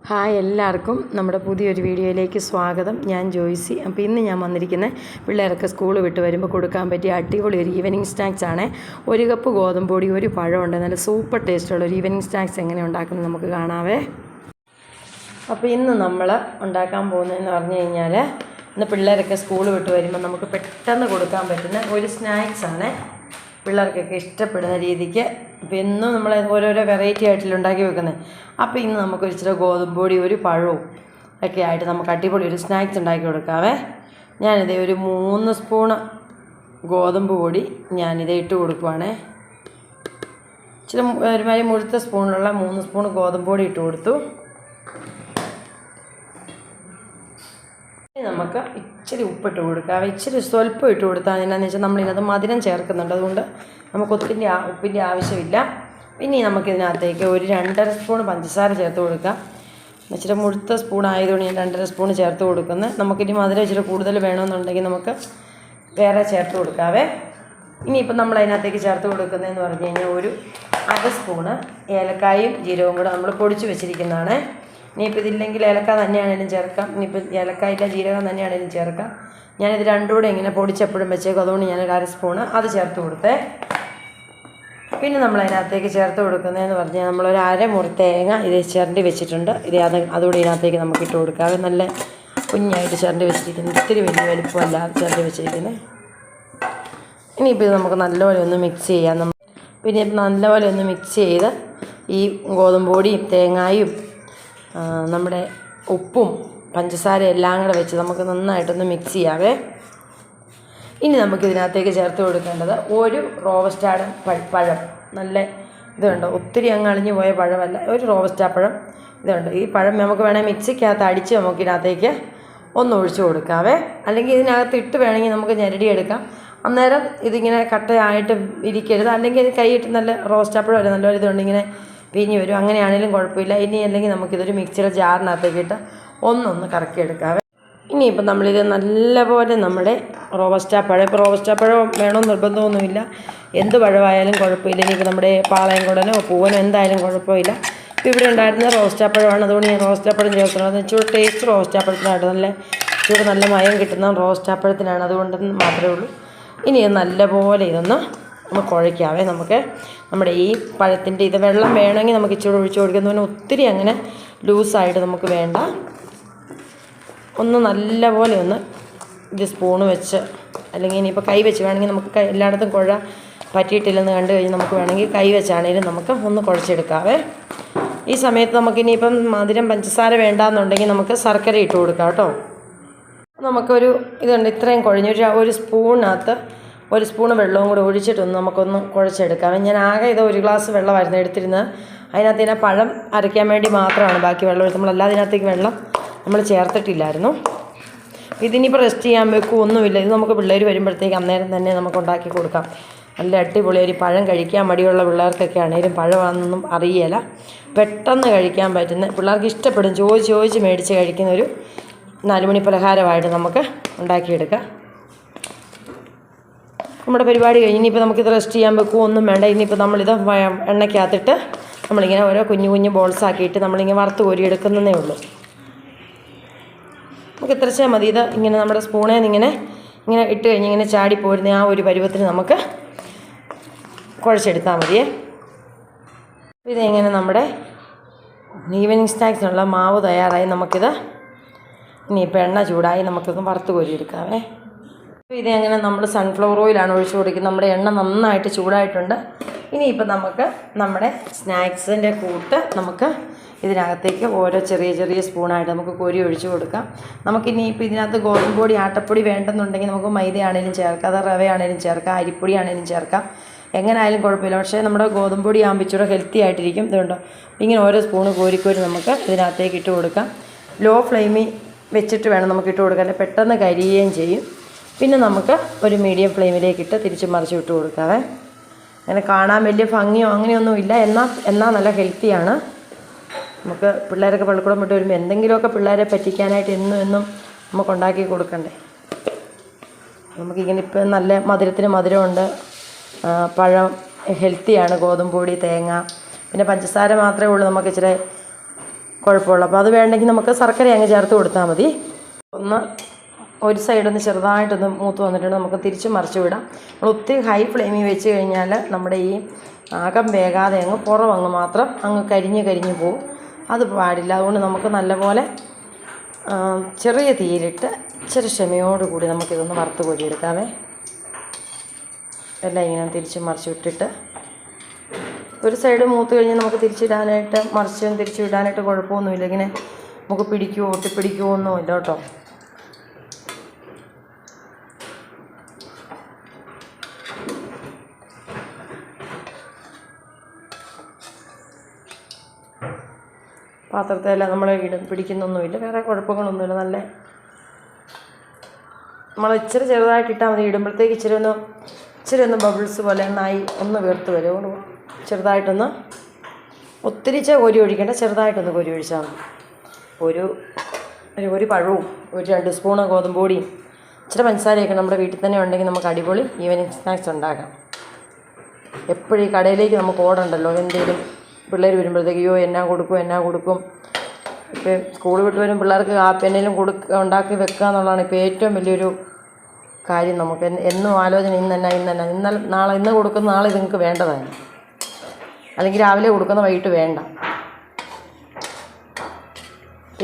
Hi എല്ലാവർക്കും നമ്മുടെ പുതിയൊരു വീഡിയോയിലേക്ക് സ്വാഗതം. ഞാൻ ജോയ്സി. അപ്പോൾ ഇന്ന് ഞാൻ വന്നിരിക്കുന്നത് പിള്ളേരൊക്കെ സ്കൂൾ വിട്ട് വരുമ്പോൾ കൊടുക്കാൻ പറ്റിയ അടിപൊളി ഒരു ഈവനിങ് സ്നാക്സ് ആണ്. ഒരു കപ്പ് ഗോതമ്പ് പൊടി, ഒരു പഴമുണ്ട്. നല്ല സൂപ്പർ ടേസ്റ്റുള്ള ഒരു ഈവനിങ് സ്നാക്സ് എങ്ങനെ ഉണ്ടാക്കുന്നത് നമുക്ക് കാണാവേ. അപ്പോൾ ഇന്ന് നമ്മൾ ഉണ്ടാക്കാൻ പോകുന്നതെന്ന് പറഞ്ഞു കഴിഞ്ഞാൽ, ഇന്ന് പിള്ളേരൊക്കെ സ്കൂൾ വിട്ട് വരുമ്പോൾ നമുക്ക് പെട്ടെന്ന് കൊടുക്കാൻ പറ്റുന്ന ഒരു സ്നാക്സ് ആണ്. പിള്ളേർക്കൊക്കെ ഇഷ്ടപ്പെടുന്ന രീതിക്ക്. അപ്പോൾ എന്നും നമ്മൾ ഓരോരോ വെറൈറ്റി ആയിട്ടില്ല ഉണ്ടാക്കി വെക്കുന്നത്. അപ്പോൾ ഇന്ന് നമുക്ക് ഇച്ചിരി ഗോതമ്പ് പൊടി, ഒരു പഴവും ഒക്കെ ആയിട്ട് നമുക്ക് അടിപൊളി ഒരു സ്നാക്സ് ഉണ്ടാക്കി കൊടുക്കാവേ. ഞാനിത് ഒരു 3 സ്പൂണ് ഗോതമ്പ് പൊടി ഞാനിത് ഇട്ട് കൊടുക്കുവാണേ. ഇച്ചിരി ഒരുമാതിരി മുഴുത്ത സ്പൂണിലുള്ള 3 സ്പൂൺ ഗോതമ്പ് പൊടി ഇട്ട് കൊടുത്തു. നമുക്ക് ഇച്ചിരി ഉപ്പിട്ട് കൊടുക്കാം. ഇച്ചിരി സ്വല്പം ഇട്ട് കൊടുത്താൽ എന്നാന്ന് വെച്ചാൽ നമ്മളിതിനകത്ത് മധുരം ചേർക്കുന്നുണ്ട്, അതുകൊണ്ട് നമുക്ക് ഉപ്പിൻ്റെ ആവശ്യമില്ല. ഇനി നമുക്കിതിനകത്തേക്ക് ഒരു 2.5 സ്പൂൺ പഞ്ചസാര ചേർത്ത് കൊടുക്കാം. ഇച്ചിരി മുഴുത്ത സ്പൂൺ ആയതുകൊണ്ട് ഞാൻ 2.5 സ്പൂൺ ചേർത്ത് കൊടുക്കുന്നത്. നമുക്കിനി മധുരം ഇച്ചിരി കൂടുതൽ വേണമെന്നുണ്ടെങ്കിൽ നമുക്ക് വേറെ ചേർത്ത് കൊടുക്കാവേ. ഇനിയിപ്പം നമ്മൾ അതിനകത്തേക്ക് ചേർത്ത് കൊടുക്കുന്നതെന്ന് പറഞ്ഞു കഴിഞ്ഞാൽ ഒരു 1/2 സ്പൂണ് ഏലക്കായും ജീരകവും കൂടെ നമ്മൾ പൊടിച്ച് വെച്ചിരിക്കുന്നതാണ്. ഇനിയിപ്പോൾ ഇതില്ലെങ്കിൽ ഏലക്ക തന്നെയാണെങ്കിലും ചേർക്കാം. ഇനിയിപ്പോൾ ഏലക്കായില്ല ജീരകം തന്നെയാണെങ്കിലും ചേർക്കാം. ഞാനിത് രണ്ടും കൂടെ ഇങ്ങനെ പൊടിച്ചെപ്പോഴും വെച്ചേക്കും, അതുകൊണ്ട് ഞാനൊരു 1/2 സ്പൂണ് അത് ചേർത്ത് കൊടുത്തേ. പിന്നെ നമ്മൾ അതിനകത്തേക്ക് ചേർത്ത് കൊടുക്കുന്നതെന്ന് പറഞ്ഞാൽ നമ്മളൊരു 1/2 മുറി തേങ്ങ ഇത് ചിരണ്ടി വെച്ചിട്ടുണ്ട്. അതുകൂടി ഇതിനകത്തേക്ക് നമുക്ക് ഇട്ട് കൊടുക്കാം. നല്ല കുഞ്ഞായിട്ട് ചിരണ്ടി വെച്ചിരിക്കുന്നത്, ഇത്തിരി വലിയ വലിപ്പമല്ലാതെ ചിരണ്ടി വെച്ചിരിക്കുന്നത്. ഇനിയിപ്പോൾ ഇത് നമുക്ക് നല്ലപോലെ ഒന്ന് മിക്സ് ചെയ്യാം. പിന്നെ ഇപ്പം നല്ലപോലെ ഒന്ന് മിക്സ് ചെയ്ത് ഈ ഗോതമ്പ് പൊടിയും തേങ്ങായും നമ്മുടെ ഉപ്പും പഞ്ചസാരയും എല്ലാം കൂടെ വെച്ച് നമുക്ക് നന്നായിട്ടൊന്ന് മിക്സ് ചെയ്യാവേ. ഇനി നമുക്കിതിനകത്തേക്ക് ചേർത്ത് കൊടുക്കേണ്ടത് ഒരു റോബസ്റ്റാഡ് പഴം. നല്ല ഇതുണ്ട്, ഒത്തിരി അങ്ങ് അളിഞ്ഞു പോയ പഴമല്ല, ഒരു റോബസ്റ്റാ പഴം ഇതുണ്ട്. ഈ പഴം നമുക്ക് വേണമെങ്കിൽ മിക്സിക്കകത്ത് അടിച്ച് നമുക്കിതിനകത്തേക്ക് ഒന്ന് ഒഴിച്ചു കൊടുക്കാവേ. അല്ലെങ്കിൽ ഇതിനകത്ത് ഇട്ട് വേണമെങ്കിൽ നമുക്ക് ഞെരടിയെടുക്കാം. അന്നേരം ഇതിങ്ങനെ കട്ടയായിട്ട് ഇരിക്കരുത്. അല്ലെങ്കിൽ ഇത് കൈയിട്ട് നല്ല റോസ്റ്റാപ്പഴം വരെ നല്ലൊരു ഇതുണ്ട്, ഇങ്ങനെ പിരിഞ്ഞ് വരും. അങ്ങനെയാണെങ്കിലും കുഴപ്പമില്ല. ഇനി അല്ലെങ്കിൽ നമുക്കിതൊരു മിക്സിയുടെ ജാറിനകത്തേക്കിട്ട് ഒന്നൊന്ന് കറക്കിയെടുക്കാവേ. ഇനിയിപ്പം നമ്മളിത് നല്ലപോലെ നമ്മുടെ റോബസ്റ്റാ പഴം വേണമെന്ന് നിർബന്ധമൊന്നുമില്ല, എന്ത് പഴമായാലും കുഴപ്പമില്ല. ഇനിയിപ്പോൾ നമ്മുടെ പാളയംകുടനോ പൂവനോ എന്തായാലും കുഴപ്പമില്ല. ഇപ്പോൾ ഇവിടെ ഉണ്ടായിരുന്ന റോസ്റ്റാ പഴമാണ്, അതുകൊണ്ട് ഞാൻ റോസ്റ്റാ പഴം ചേർക്കുന്നത്. ഇച്ചിരി ടേസ്റ്റ് റോസ്റ്റാ പഴത്തിനായിട്ട് ഇച്ചിരി നല്ല മയം കിട്ടുന്ന റോസ്റ്റാ പഴത്തിനാണ്, അതുകൊണ്ട് മാത്രമേ ഉള്ളൂ. ഇനി നല്ലപോലെ ഇതൊന്ന് കുഴയ്ക്കാവേ. നമുക്ക് നമ്മുടെ ഈ പഴത്തിൻ്റെ ഇത് വെള്ളം വേണമെങ്കിൽ നമുക്ക് ഇച്ചിരി ഒഴിച്ച് കൊടുക്കുന്നതിന് ഒത്തിരി അങ്ങനെ ലൂസായിട്ട് നമുക്ക് വേണ്ട. ഒന്ന് നല്ലപോലെ ഒന്ന് ഇത് സ്പൂണ് വെച്ച്, അല്ലെങ്കിൽ ഇനിയിപ്പോൾ കൈ വെച്ച് വേണമെങ്കിൽ നമുക്ക് എല്ലായിടത്തും കുഴ പറ്റിയിട്ടില്ലെന്ന് കണ്ടു കഴിഞ്ഞാൽ നമുക്ക് വേണമെങ്കിൽ കൈ വെച്ചാണെങ്കിലും നമുക്ക് ഒന്ന് കുഴച്ചെടുക്കാവേ. ഈ സമയത്ത് നമുക്കിനിയിപ്പം മധുരം പഞ്ചസാര വേണ്ടാന്നുണ്ടെങ്കിൽ നമുക്ക് ശർക്കര ഇട്ട് കൊടുക്കാം കേട്ടോ. നമുക്കൊരു ഇതുണ്ട്, ഇത്രയും കുഴഞ്ഞ് ഒരു സ്പൂണിനകത്ത് 1 സ്പൂണ് വെള്ളവും കൂടെ ഒഴിച്ചിട്ടൊന്ന് നമുക്കൊന്ന് കുഴച്ചെടുക്കാം. ഞാൻ ആകെ ഇത് 1 ഗ്ലാസ് വെള്ളമായിരുന്നു എടുത്തിരുന്നത്. അതിനകത്ത് പഴം അരയ്ക്കാൻ വേണ്ടി മാത്രമാണ് ബാക്കി വെള്ളം എടുത്ത്. നമ്മളല്ലാതെ ഇതിനകത്തേക്ക് വെള്ളം നമ്മൾ ചേർത്തിട്ടില്ലായിരുന്നു. ഇതിനിപ്പോൾ റെസ്റ്റ് ചെയ്യാൻ വെക്കുമൊന്നുമില്ല. ഇത് നമുക്ക് പിള്ളേർ വരുമ്പോഴത്തേക്ക് അന്നേരം തന്നെ നമുക്ക് ഉണ്ടാക്കി കൊടുക്കാം. നല്ല അടിപൊളി ഒരു പഴം കഴിക്കാൻ മടിയുള്ള പിള്ളേർക്കൊക്കെ ആണെങ്കിലും പഴമാണെന്നൊന്നും അറിയില്ല, പെട്ടെന്ന് കഴിക്കാൻ പറ്റുന്ന, പിള്ളേർക്ക് ഇഷ്ടപ്പെടും, ചോദിച്ച് മേടിച്ച് കഴിക്കുന്ന ഒരു 4 മണി പലഹാരമായിട്ട് നമുക്ക് ഉണ്ടാക്കിയെടുക്കാം. നമ്മുടെ പരിപാടി കഴിഞ്ഞ് ഇനിയിപ്പോൾ നമുക്കിത് റെസ്റ്റ് ചെയ്യാൻ വെക്കുമൊന്നും വേണ്ട. ഇനിയിപ്പോൾ നമ്മളിത് എണ്ണയ്ക്കകത്തിട്ട് നമ്മളിങ്ങനെ ഓരോ കുഞ്ഞു ബോൾസാക്കിയിട്ട് നമ്മളിങ്ങനെ വറുത്ത് കോരി എടുക്കുന്നതേ ഉള്ളൂ. നമുക്ക് ഇത്രച്ചാൽ മതി. ഇത് ഇങ്ങനെ നമ്മുടെ സ്പൂണേൽ നിന്ന് ഇങ്ങനെ ഇട്ട് കഴിഞ്ഞ് ഇങ്ങനെ ചാടിപ്പോരുന്ന ആ ഒരു പരുവത്തിന് നമുക്ക് കുഴച്ചെടുത്താൽ മതിയേ. ഇതിങ്ങനെ നമ്മുടെ ഈവനിങ് സ്നാക്സിനുള്ള മാവ് തയ്യാറായി. നമുക്കിത് ഇനിയിപ്പോൾ എണ്ണ ചൂടായി, നമുക്കിത് വറുത്ത് കോരി എടുക്കാവേ. അപ്പോൾ ഇതങ്ങനെ നമ്മൾ സൺഫ്ലവർ ഓയിലാണ് ഒഴിച്ച് കൊടുക്കുന്നത്. നമ്മുടെ എണ്ണ നന്നായിട്ട് ചൂടായിട്ടുണ്ട്. ഇനിയിപ്പോൾ നമുക്ക് നമ്മുടെ സ്നാക്സിൻ്റെ കൂട്ട് നമുക്ക് ഇതിനകത്തേക്ക് ഓരോ ചെറിയ സ്പൂണായിട്ട് നമുക്ക് കോരി ഒഴിച്ച് കൊടുക്കാം. നമുക്കിനിയിപ്പോൾ ഇതിനകത്ത് ഗോതമ്പ് പൊടി ആട്ടപ്പൊടി വേണ്ടെന്നുണ്ടെങ്കിൽ നമുക്ക് മൈദയാണേലും ചേർക്കാം, അത് റവയാണേലും ചേർക്കാം, അരിപ്പൊടി ആണേലും ചേർക്കാം, എങ്ങനെ ആയാലും കുഴപ്പമില്ല. പക്ഷേ നമ്മുടെ ഗോതമ്പ് പൊടി ആകുമ്പോൾ ഇച്ചിരി ഹെൽത്തി ആയിട്ടിരിക്കും. ഇതുകൊണ്ടോ ഇങ്ങനെ ഓരോ സ്പൂണ് കോരി നമുക്ക് ഇതിനകത്തേക്ക് ഇട്ട് കൊടുക്കാം. ലോ ഫ്ലെയിമിൽ വെച്ചിട്ട് വേണം നമുക്ക് ഇട്ട് കൊടുക്കാൻ, പെട്ടെന്ന് കരിയുകയും ചെയ്യും. പിന്നെ നമുക്ക് ഒരു മീഡിയം ഫ്ലെയിമിലേക്കിട്ട് തിരിച്ച് മറിച്ച് വിട്ട് കൊടുക്കാവേ. അങ്ങനെ കാണാൻ വലിയ ഭംഗിയോ അങ്ങനെയൊന്നുമില്ല, എന്നാൽ നല്ല ഹെൽത്തിയാണ്. നമുക്ക് പിള്ളേരൊക്കെ പള്ളിക്കൂടം വിട്ട് വരുമ്പോൾ എന്തെങ്കിലുമൊക്കെ പിള്ളേരെ പറ്റിക്കാനായിട്ട് എന്നും നമുക്ക് ഉണ്ടാക്കി കൊടുക്കണ്ടേ. നമുക്കിങ്ങനെ ഇപ്പം നല്ല മധുരത്തിന് മധുരമുണ്ട്, പഴം ഹെൽത്തിയാണ്, ഗോതമ്പ് പൊടി തേങ്ങ, പിന്നെ പഞ്ചസാര മാത്രമേ ഉള്ളൂ നമുക്ക് ഇച്ചിരി കുഴപ്പമുള്ളൂ. അപ്പോൾ അത് വേണ്ടെങ്കിൽ നമുക്ക് ശർക്കര അങ്ങ് ചേർത്ത് കൊടുത്താൽ മതി. ഒരു സൈഡൊന്ന് ചെറുതായിട്ടൊന്ന് മൂത്ത് വന്നിട്ടുണ്ട്. നമുക്ക് തിരിച്ച് മറിച്ച് വിടാം. നമ്മൾ ഒത്തിരി ഹൈ ഫ്ലെയിമിൽ വെച്ച് കഴിഞ്ഞാൽ നമ്മുടെ ഈ അകം വേകാതെ അങ്ങ് പുറമങ്ങ് മാത്രം അങ്ങ് കരിഞ്ഞ് പോവും. അത് പാടില്ല. അതുകൊണ്ട് നമുക്ക് നല്ലപോലെ ചെറിയ തീയിലിട്ട് ഇച്ചിരി ക്ഷമയോടുകൂടി നമുക്കിതൊന്ന് വറുത്ത് കോരിയെടുക്കാമേ. എല്ലാം ഇങ്ങനെ തിരിച്ച് മറിച്ച് വിട്ടിട്ട് ഒരു സൈഡ് മൂത്ത് കഴിഞ്ഞ് നമുക്ക് തിരിച്ചിടാനായിട്ട് മറിച്ചും തിരിച്ചു വിടാനായിട്ട് കുഴപ്പമൊന്നുമില്ല. ഇങ്ങനെ നമുക്ക് പിടിക്കുമോ ഒട്ടിപ്പിടിക്കുമോ ഒന്നും ഇല്ല കേട്ടോ. പാത്രത്തിലെല്ലാം നമ്മൾ പിടിക്കുന്നൊന്നുമില്ല, വേറെ കുഴപ്പങ്ങളൊന്നുമില്ല. നല്ല നമ്മൾ ഇച്ചിരി ചെറുതായിട്ട് ഇട്ടാൽ മതി. ഇടുമ്പോഴത്തേക്ക് ഇച്ചിരി ഒന്ന് ബബിൾസ് പോലെ ഒന്നായി ഒന്ന് വീർത്ത് വരും. ചെറുതായിട്ടൊന്ന് ഒത്തിരി കോരി ഒഴിക്കേണ്ട, ചെറുതായിട്ടൊന്ന് കോരി ഒഴിച്ചാൽ മതി. ഒരു പഴവും ഒരു 2 സ്പൂണ് ഗോതമ്പ് പൊടിയും ഇച്ചിരി പഞ്ചസാരയൊക്കെ നമ്മുടെ വീട്ടിൽ തന്നെ ഉണ്ടെങ്കിൽ നമുക്ക് അടിപൊളി ഈവനിങ് സ്നാക്സ് ഉണ്ടാക്കാം. എപ്പോഴും ഈ കടയിലേക്ക് നമുക്ക് ഓടണ്ടല്ലോ. എന്തെങ്കിലും പിള്ളേർ വരുമ്പോഴത്തേക്ക് എന്നാ കൊടുക്കും. ഇപ്പോൾ സ്കൂൾ വിട്ട് വരും പിള്ളേർക്ക് കാപ്പി എന്തെങ്കിലും ഉണ്ടാക്കി വെക്കുക എന്നുള്ളതാണ് ഇപ്പോൾ ഏറ്റവും വലിയൊരു കാര്യം. നമുക്ക് എന്നും ആലോചന ഇന്ന് കൊടുക്കുന്ന നാളെ ഇത് നിങ്ങൾക്ക് വേണ്ടതാണ്. അല്ലെങ്കിൽ രാവിലെ കൊടുക്കുന്ന വൈകിട്ട് വേണ്ട.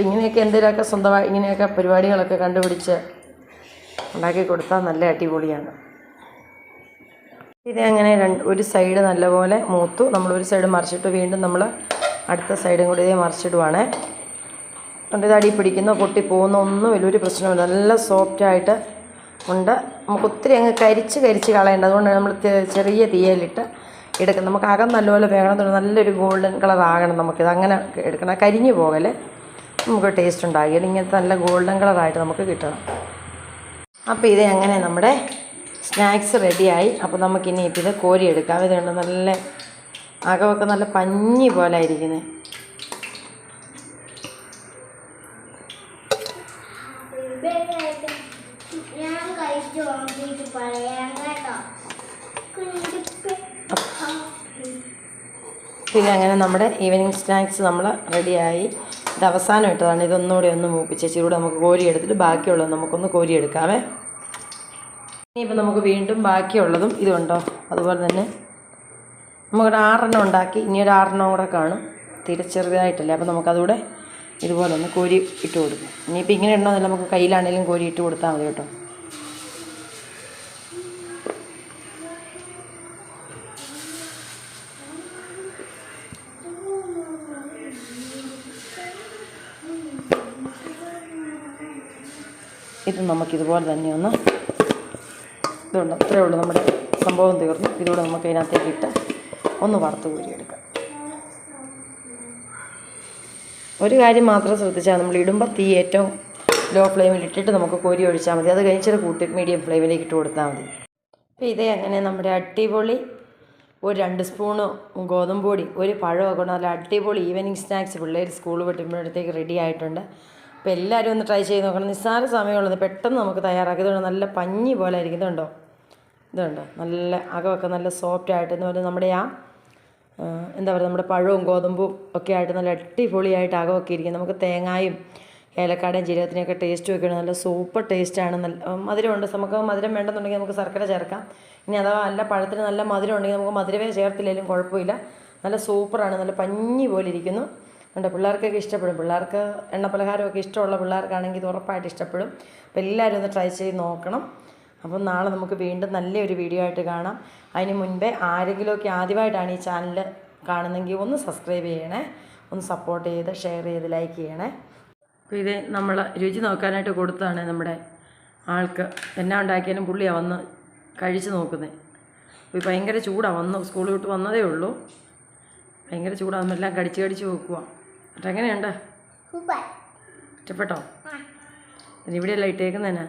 ഇങ്ങനെയൊക്കെ എന്തെങ്കിലുമൊക്കെ സ്വന്തമായി ഇങ്ങനെയൊക്കെ പരിപാടികളൊക്കെ കണ്ടുപിടിച്ച് ഉണ്ടാക്കി കൊടുത്താൽ നല്ല അടിപൊളിയാണ്. ഇതങ്ങനെ ഒരു സൈഡ് നല്ലപോലെ മൂത്തു. നമ്മൾ ഒരു സൈഡ് മറിച്ചിട്ട് വീണ്ടും നമ്മൾ അടുത്ത സൈഡും കൂടി ഇതേ മറിച്ചിടുവാണേ. അതുകൊണ്ട് ഇത് അടി പിടിക്കുന്നോ പൊട്ടിപ്പോകുന്നോ ഒന്നും വലിയൊരു പ്രശ്നമില്ല. നല്ല സോഫ്റ്റായിട്ട് ഉണ്ട്. നമുക്ക് ഒത്തിരി അങ്ങ് കരിച്ച് കളയേണ്ട. അതുകൊണ്ട് നമ്മൾ ചെറിയ തീയലിട്ട് എടുക്കണം. നമുക്ക് അകം നല്ലപോലെ വേണം. നല്ലൊരു ഗോൾഡൻ കളർ ആകണം. നമുക്കിത് അങ്ങനെ എടുക്കണം. കരിഞ്ഞു പോകല്ലേ, നമുക്ക് ടേസ്റ്റ് ഉണ്ടാകില്ല. ഇങ്ങനത്തെ നല്ല ഗോൾഡൻ കളറായിട്ട് നമുക്ക് കിട്ടണം. അപ്പോൾ ഇത് അങ്ങനെ നമ്മുടെ സ്നാക്സ് റെഡിയായി. അപ്പോൾ നമുക്കിനി ഇപ്പോൾ ഇത് കോരിയെടുക്കാം. ഇതുകൊണ്ട് നല്ല അകമൊക്കെ നല്ല പഞ്ഞി പോലെ ആയിരിക്കുന്നത്. പിന്നെ അങ്ങനെ നമ്മുടെ ഈവനിങ് സ്നാക്സ് നമ്മൾ റെഡിയായി. ഇത് അവസാനം ഇട്ടതാണ്. ഇതൊന്നുകൂടി ഒന്ന് മൂപ്പിച്ച് ഇച്ചിരി നമുക്ക് കോരിയെടുത്തിട്ട് ബാക്കിയുള്ളത് നമുക്കൊന്ന് കോരിയെടുക്കാമേ. ഇനിയിപ്പോൾ നമുക്ക് വീണ്ടും ബാക്കിയുള്ളതും ഇതുണ്ടോ അതുപോലെ തന്നെ നമുക്കൊരു 6 ഉണ്ടാക്കി. ഇനി ഒരു 6 കൂടെ കാണും. തീരെ ചെറുതായിട്ടല്ലേ. അപ്പോൾ നമുക്കതുകൂടെ ഇതുപോലെ ഒന്ന് കോരി ഇട്ട് കൊടുക്കും. ഇനിയിപ്പോൾ ഇങ്ങനെ ഇടണമെന്നില്ല, നമുക്ക് കയ്യിലാണെങ്കിലും കോരി ഇട്ട് കൊടുത്താൽ മതി കേട്ടോ. ഇത് നമുക്കിതുപോലെ തന്നെ ഒന്ന് ഇതുണ്ട്. അത്രയേ ഉള്ളൂ, നമ്മുടെ സംഭവം തീർന്നു. ഇതിലൂടെ നമുക്ക് അതിനകത്തേക്ക് ഇട്ട് ഒന്ന് വറുത്ത് കോരിയെടുക്കാം. ഒരു കാര്യം മാത്രം ശ്രദ്ധിച്ചാൽ നമ്മൾ ഇടുമ്പോൾ തീ ഏറ്റവും ലോ ഫ്ലെയിമിൽ ഇട്ടിട്ട് നമുക്ക് കോരി ഒഴിച്ചാൽ മതി. അത് കഴിഞ്ഞിട്ട് കൂട്ടി മീഡിയം ഫ്ലെയിമിലേക്ക് ഇട്ട് കൊടുത്താൽ മതി. അപ്പോൾ ഇതേ അങ്ങനെ നമ്മുടെ അടിപൊളി ഒരു 2 സ്പൂണ് ഗോതമ്പ് പൊടി ഒരു പഴമൊക്കെ കൊണ്ട് നല്ല അടിപൊളി ഈവനിങ് സ്നാക്സ് പിള്ളേർ സ്കൂൾ വിട്ടുമ്പോഴത്തേക്ക് റെഡി ആയിട്ടുണ്ട്. അപ്പോൾ എല്ലാവരും ഒന്ന് ട്രൈ ചെയ്ത് നോക്കണം. നിസ്സാര സമയമുള്ളത് പെട്ടെന്ന് നമുക്ക് തയ്യാറാക്കിയതുകൊണ്ട് നല്ല പഞ്ഞി പോലെ ആയിരിക്കും. ഇതുണ്ടോ നല്ല അകമൊക്കെ നല്ല സോഫ്റ്റ് ആയിട്ട് എന്ന് പറഞ്ഞാൽ നമ്മുടെ എന്താ പറയുക നമ്മുടെ പഴവും ഗോതമ്പും ഒക്കെ ആയിട്ട് നല്ല അടിപൊളിയായിട്ട് അകമൊക്കെ ഇരിക്കും. നമുക്ക് തേങ്ങായും ഏലക്കാടയും ജീരകത്തിനെയൊക്കെ ടേസ്റ്റ് വെക്കണം. നല്ല സൂപ്പർ ടേസ്റ്റാണ്. നല്ല മധുരമുണ്ട്. നമുക്ക് മധുരം വേണ്ടെന്നുണ്ടെങ്കിൽ നമുക്ക് ശർക്കര ചേർക്കാം. ഇനി അഥവാ നല്ല പഴത്തിന് നല്ല മധുരം ഉണ്ടെങ്കിൽ നമുക്ക് മധുരമേ ചേർത്തില്ലെങ്കിലും കുഴപ്പമില്ല. നല്ല സൂപ്പറാണ്. നല്ല പഞ്ഞി പോലെ ഇരിക്കുന്നു. ഉണ്ട്, പിള്ളേർക്കൊക്കെ ഇഷ്ടപ്പെടും. പിള്ളേർക്ക് എണ്ണ പലഹാരമൊക്കെ ഇഷ്ടമുള്ള പിള്ളേർക്കാണെങ്കിൽ ഇത് ഉറപ്പായിട്ട് ഇഷ്ടപ്പെടും. അപ്പോൾ എല്ലാവരും ഒന്ന് ട്രൈ ചെയ്ത് നോക്കണം. അപ്പം നാളെ നമുക്ക് വീണ്ടും നല്ലൊരു വീഡിയോ ആയിട്ട് കാണാം. അതിന് മുൻപേ ആരെങ്കിലുമൊക്കെ ആദ്യമായിട്ടാണ് ഈ ചാനൽ കാണുന്നെങ്കിൽ ഒന്ന് സബ്സ്ക്രൈബ് ചെയ്യണേ, ഒന്ന് സപ്പോർട്ട് ചെയ്ത് ഷെയർ ചെയ്ത് ലൈക്ക് ചെയ്യണേ. അപ്പോൾ ഇത് നമ്മൾ രുചി നോക്കാനായിട്ട് കൊടുത്തതാണ് നമ്മുടെ ആൾക്ക്. എന്നാ ഉണ്ടാക്കിയാലും പുള്ളിയാണ് വന്ന് കഴിച്ച് നോക്കുന്നത്. അപ്പോൾ ഭയങ്കര ചൂടാണ്. സ്കൂൾ വിട്ട് വന്നതേ ഉള്ളൂ. ഭയങ്കര ചൂടാകുമ്പോൾ എല്ലാം കടിച്ച് നോക്കുക. എന്നിട്ട് എങ്ങനെയുണ്ട്? ഇഷ്ടപ്പെട്ടോ? ഇവിടെയല്ല ഇട്ടേക്കുന്നതിനാ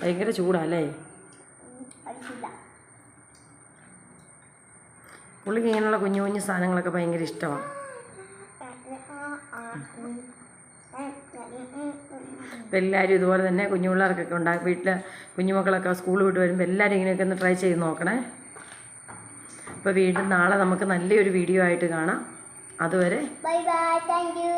ഭയങ്കര ചൂടല്ലേ? പുള്ളിക്ക് ഇങ്ങനെയുള്ള കുഞ്ഞു കുഞ്ഞു സാധനങ്ങളൊക്കെ ഭയങ്കര ഇഷ്ടമാണ്. അപ്പോൾ എല്ലാവരും ഇതുപോലെ തന്നെ കുഞ്ഞു പിള്ളേർക്കൊക്കെ വീട്ടിൽ കുഞ്ഞുമക്കളൊക്കെ സ്കൂൾ വിട്ട് വരുമ്പോൾ എല്ലാവരും ഇങ്ങനെയൊക്കെ ഒന്ന് ട്രൈ ചെയ്ത് നോക്കണേ. അപ്പോൾ വീണ്ടും നാളെ നമുക്ക് നല്ലൊരു വീഡിയോ ആയിട്ട് കാണാം. അതുവരെ ബൈ ബൈ, താങ്ക് യു.